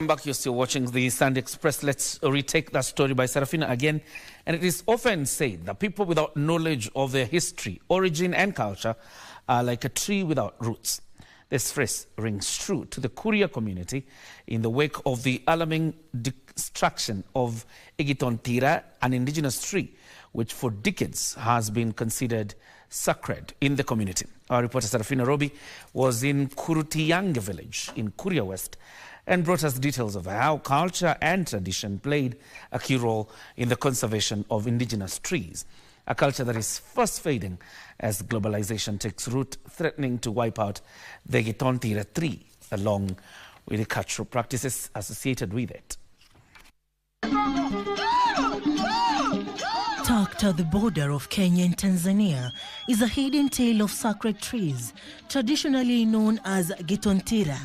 Back, you're still watching the Sunday Express. Let's retake that story by Sarafina again. And it is often said that people without knowledge of their history, origin and culture are like a tree without roots. This phrase rings true to the Kuria community in the wake of the alarming destruction of Gitontira, an indigenous tree which for decades has been considered sacred in the community. Our reporter Sarafina Robi was in Kurutiyange Village in Kuria West and brought us details of how culture and tradition played a key role in the conservation of indigenous trees, a culture that is fast fading as globalization takes root, threatening to wipe out the Gitontira tree, along with the cultural practices associated with it. Tucked at the border of Kenya and Tanzania is a hidden tale of sacred trees, traditionally known as Gitontira.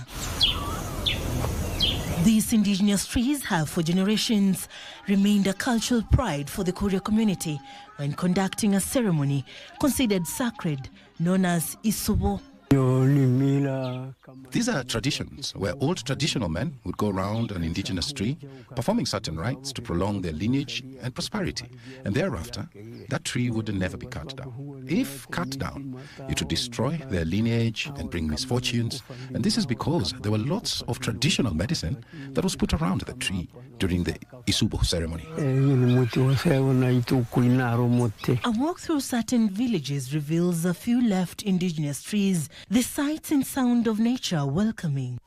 These indigenous trees have for generations remained a cultural pride for the Kuria community when conducting a ceremony considered sacred known as Isubo. These are traditions where old traditional men would go around an indigenous tree, performing certain rites to prolong their lineage and prosperity. And thereafter, that tree would never be cut down. If cut down, it would destroy their lineage and bring misfortunes. And this is because there were lots of traditional medicine that was put around the tree during the Isubo ceremony. A walk through certain villages reveals a few left indigenous trees, the sights and sound of nature welcoming.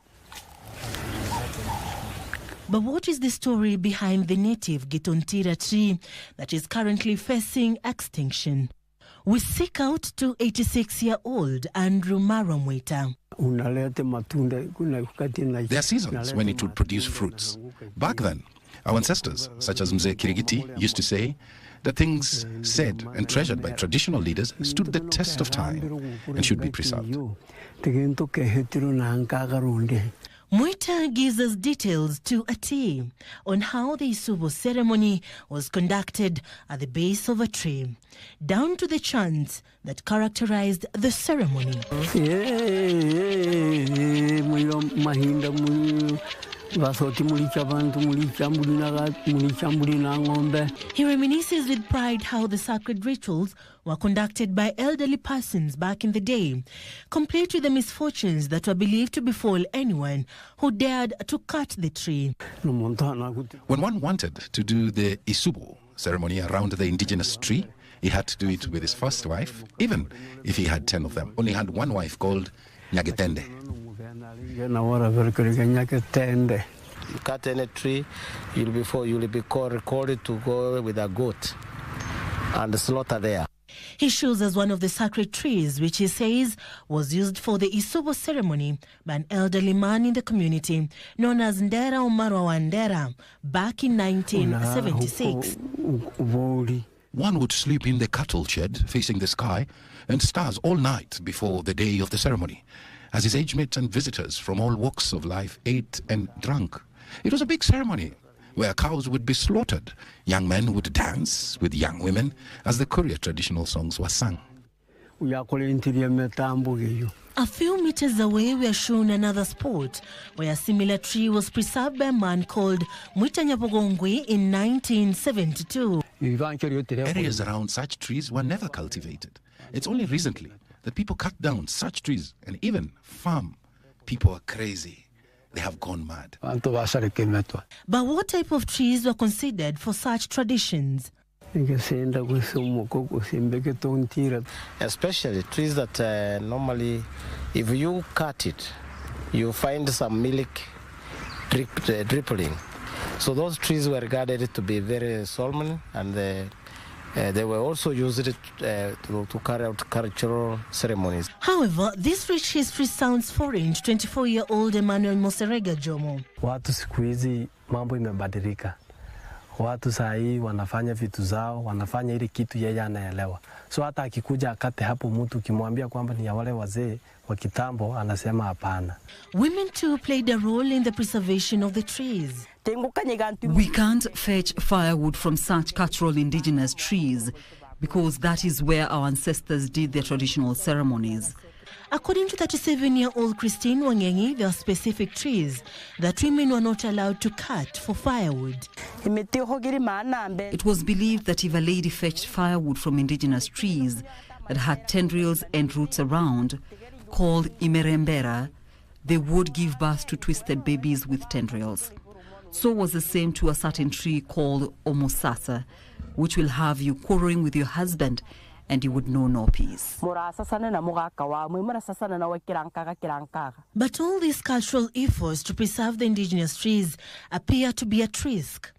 But what is the story behind the native Gitontira tree that is currently facing extinction? We seek out to 86-year-old Andrew Maramwita. There are seasons when it would produce fruits. Back then, our ancestors, such as Mzee Kirigiti, used to say that things said and treasured by traditional leaders stood the test of time and should be preserved. Mwita gives us details to a T on how the Isubo ceremony was conducted at the base of a tree, down to the chants that characterized the ceremony. He reminisces with pride how the sacred rituals were conducted by elderly persons back in the day, complete with the misfortunes that were believed to befall anyone who dared to cut the tree. When one wanted to do the Isubo ceremony around the indigenous tree, he had to do it with his first wife, even if he had 10 of them. Only had one wife called Nyagetende. You cut any tree, you'll be recorded to go with a goat and slaughter there. He shows us one of the sacred trees, which he says was used for the Isubo ceremony by an elderly man in the community known as Ndera Umarwa Wandera back in 1976. One would sleep in the cattle shed facing the sky and stars all night before the day of the ceremony, as his age mates and visitors from all walks of life ate and drank. It was a big ceremony where cows would be slaughtered. Young men would dance with young women as the Kuria traditional songs were sung. A few meters away, we are shown another spot where a similar tree was preserved by a man called Mwita Nyabogongwe in 1972. Areas around such trees were never cultivated. It's only recently that people cut down such trees and even farm. People are crazy. They have gone mad. But what type of trees were considered for such traditions? Especially trees that normally, if you cut it, you find some milk dripping. So those trees were regarded to be very solemn, and they were also used to carry out cultural ceremonies. However, this rich history sounds foreign to 24-year-old Emmanuel Moserega Jomo. Watu siku hizi mambo imebadilika. Watu sahi wanafanya vitu zao, wanafanya ile kitu yeye anaelewa. So hata akikuja akate hapo mtu kimwambia kwamba ni ya wale wazee wa kitambo, anasema hapana. Women too played a role in the preservation of the trees. We can't fetch firewood from such cultural indigenous trees because that is where our ancestors did their traditional ceremonies. According to 37-year-old Christine Wangengi, there are specific trees that women were not allowed to cut for firewood. It was believed that if a lady fetched firewood from indigenous trees that had tendrils and roots around, called imerembera, they would give birth to twisted babies with tendrils. So was the same to a certain tree called omosasa, which will have you quarreling with your husband and you would know no peace. But all these cultural efforts to preserve the indigenous trees appear to be at risk.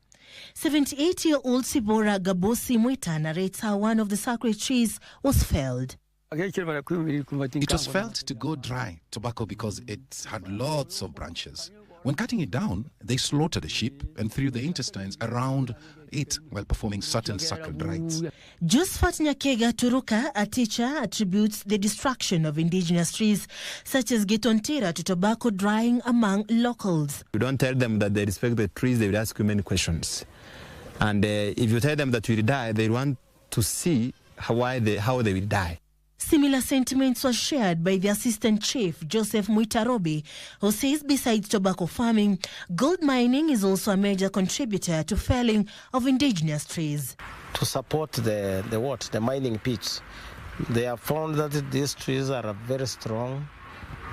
78-year-old Sibora Gabosi Mwita narrates how one of the sacred trees was felled. It was felled to go dry tobacco because it had lots of branches. When cutting it down, they slaughtered the sheep and threw the intestines around it while performing certain sacred rites. Josephat Nyakega Turuka, a teacher, attributes the destruction of indigenous trees such as Gitontira to tobacco drying among locals. You don't tell them that they respect the trees, they will ask you many questions. And if you tell them that you will die, they want to see how they will die. Similar sentiments were shared by the assistant chief, Joseph Robi, who says besides tobacco farming, gold mining is also a major contributor to felling of indigenous trees. To support the mining pits, they have found that these trees are very strong.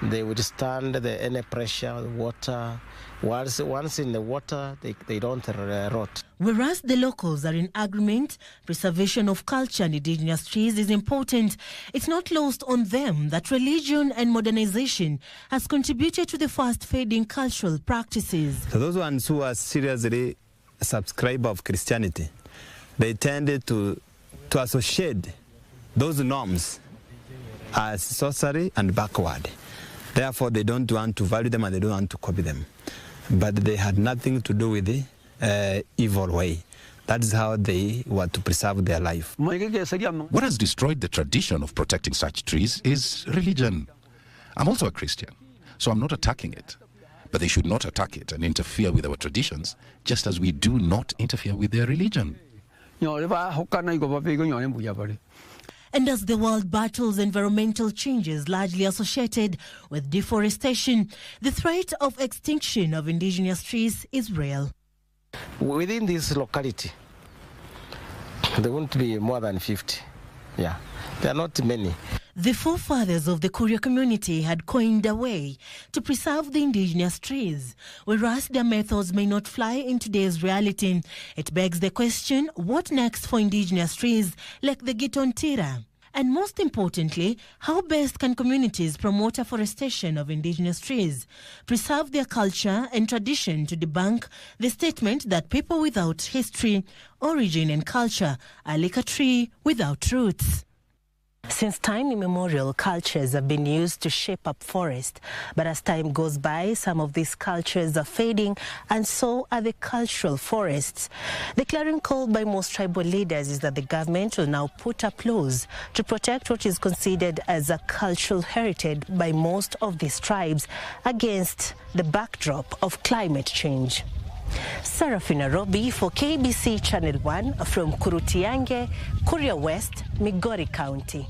They withstand any pressure, water. Once in the water, they don't rot. Whereas the locals are in agreement, preservation of culture and indigenous trees is important. It's not lost on them that religion and modernization has contributed to the fast-fading cultural practices. So those ones who are seriously a subscriber of Christianity, they tended to associate those norms as sorcery and backward. Therefore, they don't want to value them and they don't want to copy them. But they had nothing to do with the evil way. That is how they want to preserve their life. What has destroyed the tradition of protecting such trees is religion. I'm also a Christian, so I'm not attacking it. But they should not attack it and interfere with our traditions, just as we do not interfere with their religion. And as the world battles environmental changes largely associated with deforestation, the threat of extinction of indigenous trees is real. Within this locality, there won't be more than 50. Yeah, there are not many. The forefathers of the Kuria community had coined a way to preserve the indigenous trees. Whereas their methods may not fly in today's reality, it begs the question, what next for indigenous trees like the Gitontira? And most importantly, how best can communities promote afforestation of indigenous trees, preserve their culture and tradition to debunk the statement that people without history, origin and culture are like a tree without roots? Since time immemorial, cultures have been used to shape up forest. But as time goes by, some of these cultures are fading, and so are the cultural forests. The clarion call by most tribal leaders is that the government will now put up laws to protect what is considered as a cultural heritage by most of these tribes against the backdrop of climate change. Sarafina Robi for KBC Channel 1 from Kurutiyange, Kuria West, Migori County.